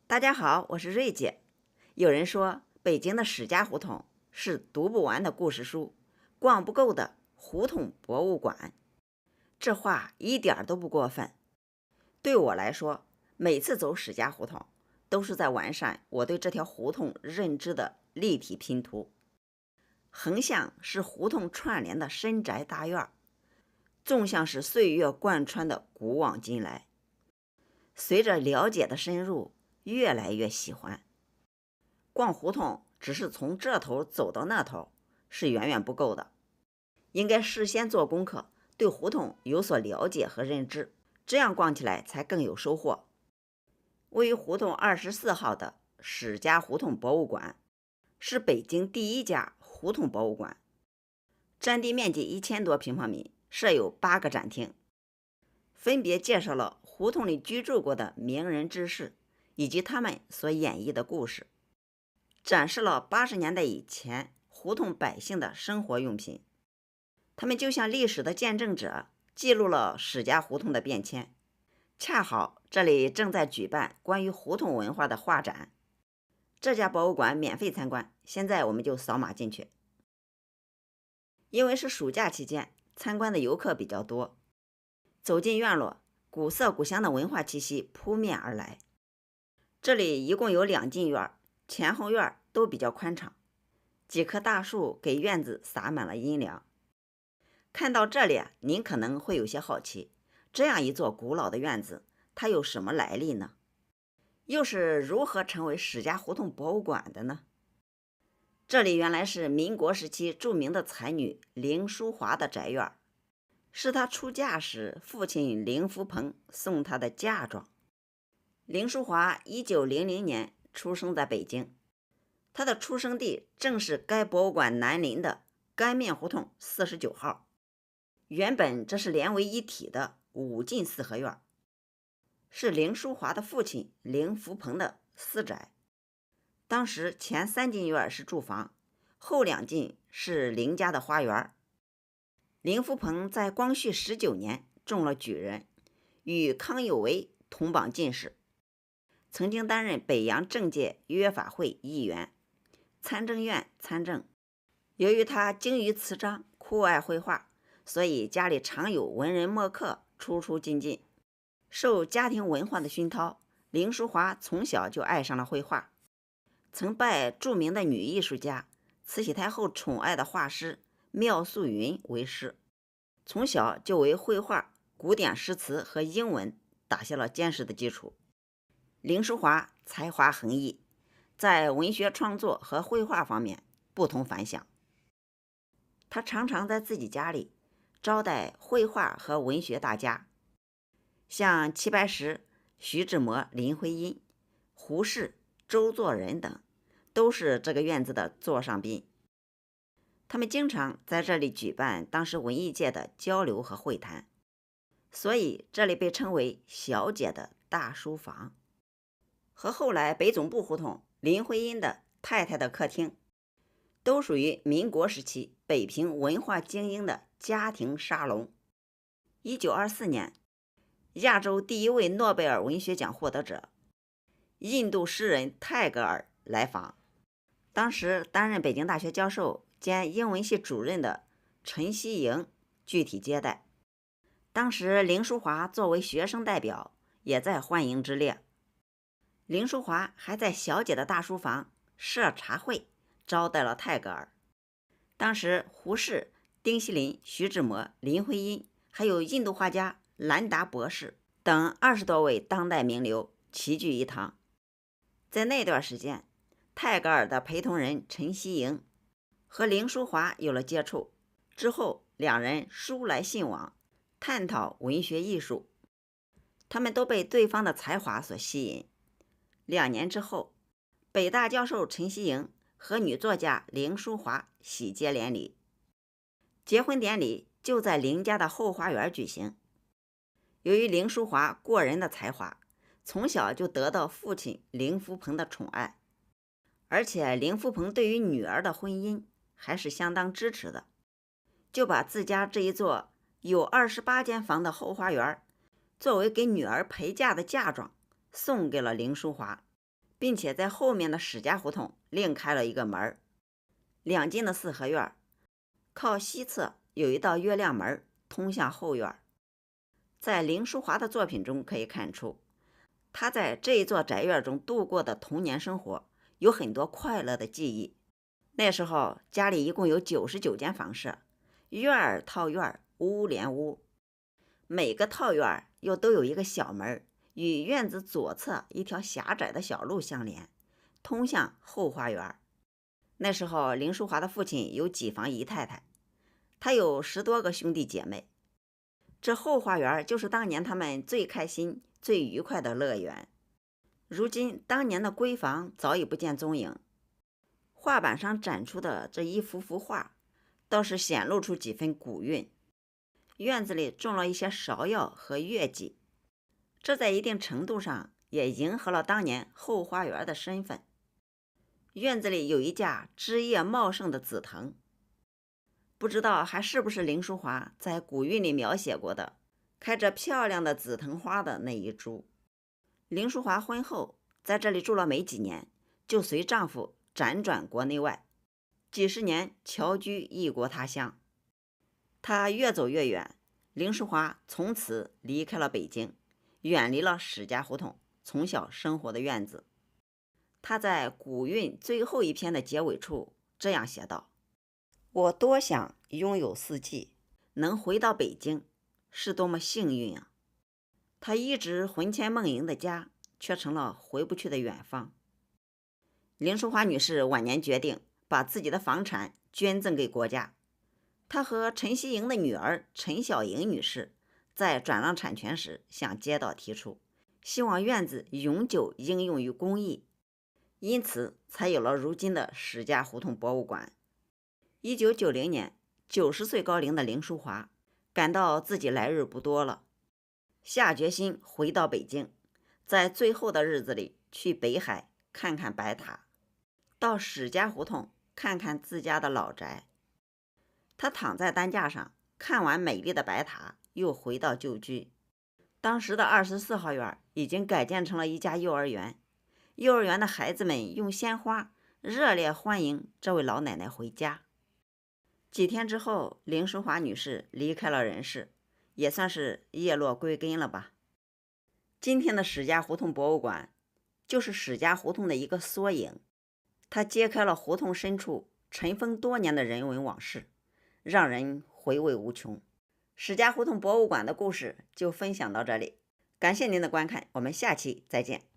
大家好，我是瑞姐。有人说，北京的史家胡同是读不完的故事书，逛不够的胡同博物馆。这话一点都不过分。对我来说，每次走史家胡同，都是在完善我对这条胡同认知的立体拼图。横向是胡同串联的深宅大院，纵向是岁月贯穿的古往今来。随着了解的深入，越来越喜欢。逛胡同只是从这头走到那头是远远不够的，应该事先做功课，对胡同有所了解和认知，这样逛起来才更有收获。位于胡同24号的史家胡同博物馆是北京第一家胡同博物馆，占地面积1000多平方米，设有8个展厅，分别介绍了胡同里居住过的名人志士以及他们所演绎的故事，展示了80年代以前胡同百姓的生活用品。他们就像历史的见证者，记录了史家胡同的变迁。恰好这里正在举办关于胡同文化的画展，这家博物馆免费参观，现在我们就扫码进去。因为是暑假期间，参观的游客比较多，走进院落，古色古香的文化气息扑面而来。这里一共有2进院，前后院都比较宽敞，几棵大树给院子洒满了阴凉。看到这里，您可能会有些好奇，这样一座古老的院子，它有什么来历呢？又是如何成为史家胡同博物馆的呢？这里原来是民国时期著名的才女凌淑华的宅院，是她出嫁时父亲凌福鹏送她的嫁妆。凌淑华1900年出生在北京，她的出生地正是该博物馆南邻的干面胡同49号。原本这是连为一体的5进4合院，是凌淑华的父亲凌福鹏的私宅。当时前3进院是住房，后2进是凌家的花园。凌福鹏在光绪19年中了举人，与康有为同榜进士，曾经担任北洋政界约法会议员、参政院参政。由于他精于词章，酷爱绘画，所以家里常有文人墨客出出进进。受家庭文化的熏陶，凌淑华从小就爱上了绘画，曾拜著名的女艺术家慈禧太后宠爱的画师妙素云为师，从小就为绘画、古典诗词和英文打下了坚实的基础。凌淑华才华横溢，在文学创作和绘画方面不同凡响。他常常在自己家里招待绘画和文学大家，像齐白石、徐志摩、林徽因、胡适、周作人等，都是这个院子的座上宾。他们经常在这里举办当时文艺界的交流和会谈，所以这里被称为小姐的大书房。和后来北总部胡同林徽因的太太的客厅，都属于民国时期北平文化精英的家庭沙龙。1924年，亚洲第一位诺贝尔文学奖获得者、印度诗人泰戈尔来访，当时担任北京大学教授兼英文系主任的陈希莹具体接待。当时凌淑华作为学生代表也在欢迎之列。凌淑华还在小姐的大书房设茶会，招待了泰戈尔。当时胡适、丁锡林、徐志摩、林徽因，还有印度画家兰达博士等20多位当代名流齐聚一堂。在那段时间，泰戈尔的陪同人陈希莹和凌淑华有了接触，之后两人书来信往，探讨文学艺术。他们都被对方的才华所吸引。2年之后，北大教授陈希莹和女作家凌淑华喜结连理，结婚典礼就在凌家的后花园举行。由于凌淑华过人的才华，从小就得到父亲凌福鹏的宠爱，而且凌福鹏对于女儿的婚姻还是相当支持的，就把自家这一座有28间房的后花园作为给女儿陪嫁的嫁妆送给了凌淑华。并且在后面的史家胡同另开了一个门儿。两进的四合院，靠西侧有一道月亮门通向后院。在凌淑华的作品中可以看出，他在这一座宅院中度过的童年生活有很多快乐的记忆。那时候家里一共有99间房舍，院儿套院儿，屋连屋，每个套院又都有一个小门，与院子左侧一条狭窄的小路相连，通向后花园。那时候凌淑华的父亲有几房姨太太，他有10多个兄弟姐妹。这后花园就是当年他们最开心最愉快的乐园。如今当年的闺房早已不见踪影，画板上展出的这一幅幅画倒是显露出几分古韵。院子里种了一些芍药和月季，这在一定程度上也迎合了当年后花园的身份。院子里有一架枝叶茂盛的紫藤，不知道还是不是凌淑华在古韵里描写过的开着漂亮的紫藤花的那一株。凌淑华婚后在这里住了没几年，就随丈夫辗转国内外，几十年侨居异国他乡。她越走越远，凌淑华从此离开了北京，远离了史家胡同从小生活的院子。她在古韵最后一篇的结尾处这样写道：我多想拥有4季，能回到北京是多么幸运啊！她一直魂牵梦萦的家，却成了回不去的远方。凌淑华女士晚年决定把自己的房产捐赠给国家。她和陈锡莹的女儿陈小莹女士在转让产权时向街道提出，希望院子永久应用于公益，因此才有了如今的史家胡同博物馆。1990年，90岁高龄的凌淑华感到自己来日不多了，下决心回到北京，在最后的日子里去北海看看白塔，到史家胡同看看自家的老宅。他躺在担架上，看完美丽的白塔，又回到旧居。当时的24号院已经改建成了一家幼儿园，幼儿园的孩子们用鲜花热烈欢迎这位老奶奶回家。几天之后，凌淑华女士离开了人世，也算是叶落归根了吧。今天的史家胡同博物馆就是史家胡同的一个缩影，它揭开了胡同深处尘封多年的人文往事，让人回味无穷。史家胡同博物馆的故事就分享到这里，感谢您的观看，我们下期再见。